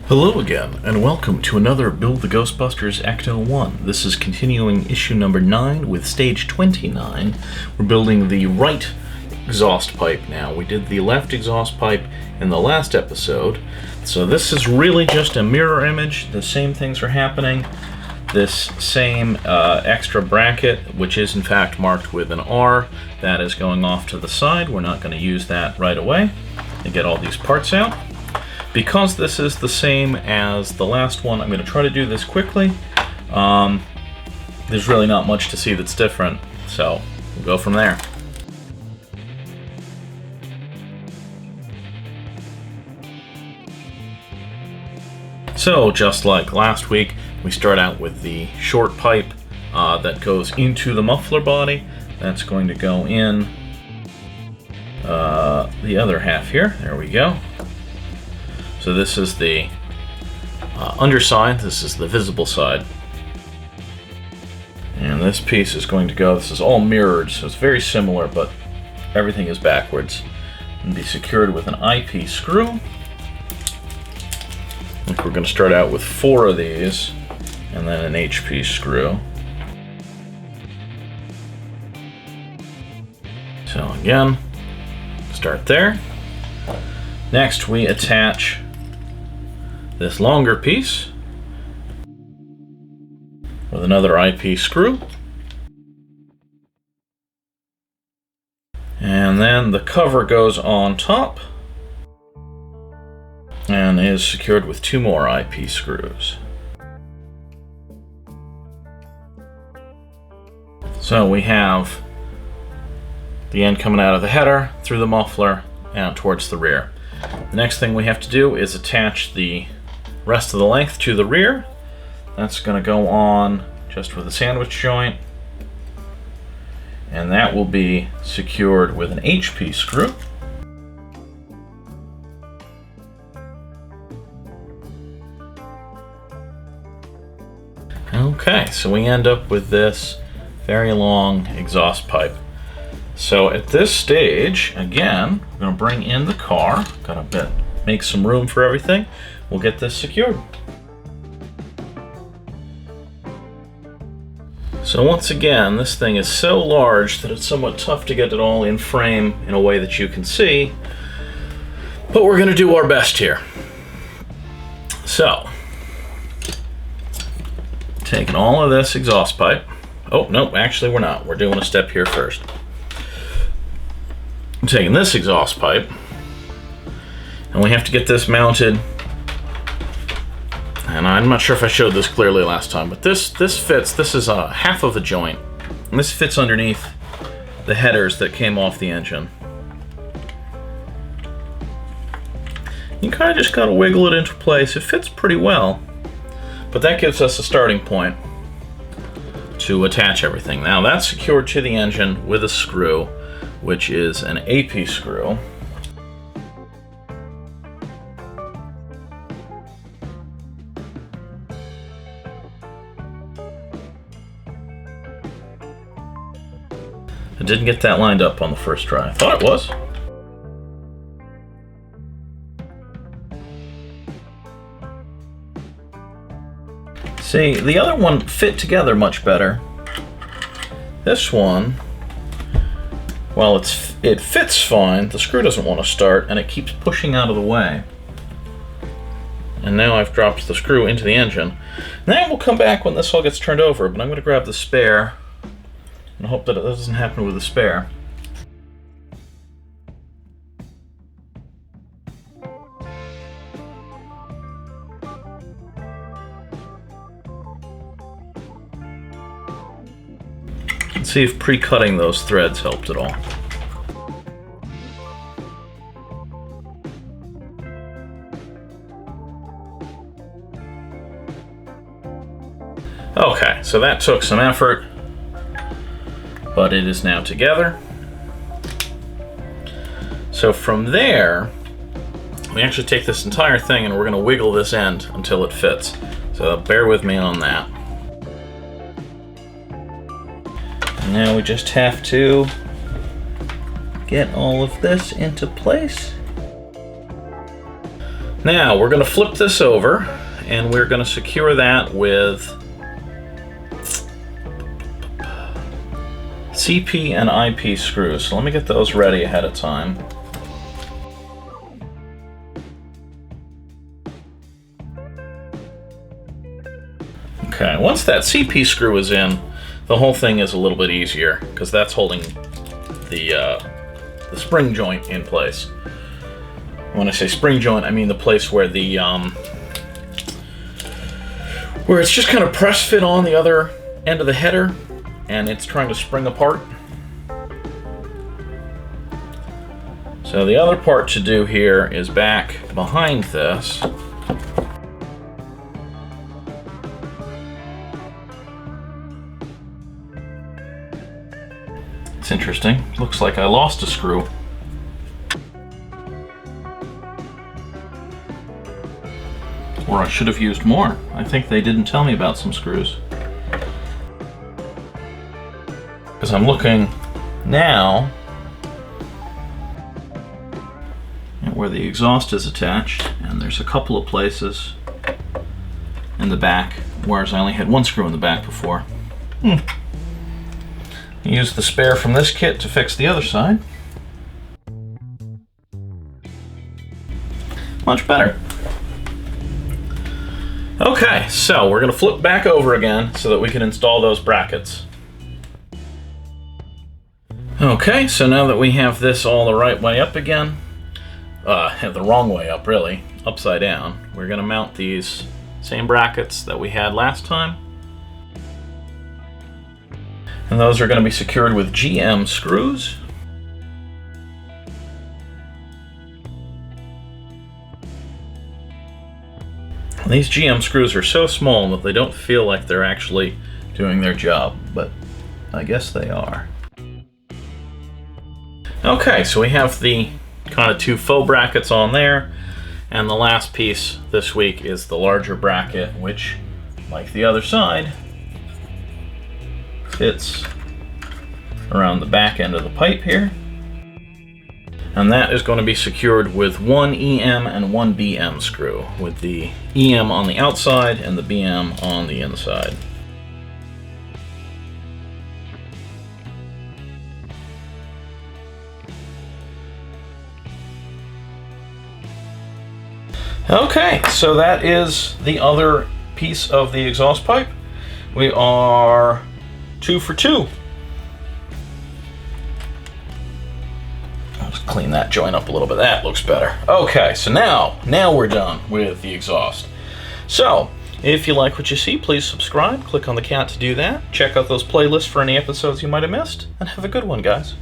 Hello again, and welcome to another Build the Ghostbusters Ecto-1. This is continuing issue number 9 with stage 29. We're building the right exhaust pipe now. We did the left exhaust pipe in the last episode, so this is really just a mirror image. The same things are happening. This same extra bracket, which is in fact marked with an R, that is going off to the side. We're not going to use that right away and get all these parts out. Because this is the same as the last one, I'm going to try to do this quickly. There's really not much to see that's different, so we'll go from there. So, just like last week, we start out with the short pipe that goes into the muffler body. That's going to go in the other half here. There we go. So this is the underside, this is the visible side. And this piece is going to go, this is all mirrored, so it's very similar, but everything is backwards. And be secured with an IP screw. I think we're going to start out with 4 of these, and then an HP screw. So again, start there. Next we attach this longer piece with another IP screw. And then the cover goes on top and is secured with 2 more IP screws. So we have the end coming out of the header, through the muffler, and towards the rear. The next thing we have to do is attach the rest of the length to the rear. That's going to go on just with a sandwich joint, and that will be secured with an HP screw. Okay, so we end up with this very long exhaust pipe. So at this stage, again, we're going to bring in the car. Got to make some room for everything. We'll get this secured. So once again, this thing is so large that it's somewhat tough to get it all in frame in a way that you can see, but we're going to do our best here. So, taking all of this exhaust pipe. Oh, no, actually we're not. We're doing a step here first. I'm taking this exhaust pipe, and we have to get this mounted. And I'm not sure if I showed this clearly last time, but this fits. This is half of a joint, and this fits underneath the headers that came off the engine. You kind of just got to wiggle it into place. It fits pretty well, but that gives us a starting point to attach everything. Now that's secured to the engine with a screw, which is an AP screw. I didn't get that lined up on the first try. I thought it was. See, the other one fit together much better. This one, while it fits fine, the screw doesn't want to start and it keeps pushing out of the way. And now I've dropped the screw into the engine. Then we'll come back when this all gets turned over, but I'm going to grab the spare and hope that it doesn't happen with the spare. Let's see if pre-cutting those threads helped at all. Okay, so that took some effort, but it is now together. So from there, we actually take this entire thing and we're going to wiggle this end until it fits. So bear with me on that. And now we just have to get all of this into place. Now we're going to flip this over and we're going to secure that with CP and IP screws. So let me get those ready ahead of time. Okay, once that CP screw is in, the whole thing is a little bit easier because that's holding the spring joint in place. When I say spring joint, I mean the place where the where it's just kind of press fit on the other end of the header, and it's trying to spring apart. So the other part to do here is back behind this. It's interesting. Looks like I lost a screw. Or I should have used more. I think they didn't tell me about some screws. Because I'm looking now at where the exhaust is attached, and there's a couple of places in the back, whereas I only had one screw in the back before. Use the spare from this kit to fix the other side. Much better. Okay, so we're going to flip back over again so that we can install those brackets. Okay, so now that we have this all the right way up again, the wrong way up really, upside down, we're going to mount these same brackets that we had last time. And those are going to be secured with GM screws. These GM screws are so small that they don't feel like they're actually doing their job, but I guess they are. Okay, so we have the kind of two faux brackets on there, and the last piece this week is the larger bracket, which, like the other side, fits around the back end of the pipe here. And that is going to be secured with one EM and one BM screw, with the EM on the outside and the BM on the inside. Okay, so that is the other piece of the exhaust pipe. We are 2 for 2. I'll just clean that joint up a little bit. That looks better. Okay, so now we're done with the exhaust. So, if you like what you see, please subscribe. Click on the cat to do that. Check out those playlists for any episodes you might have missed. And have a good one, guys.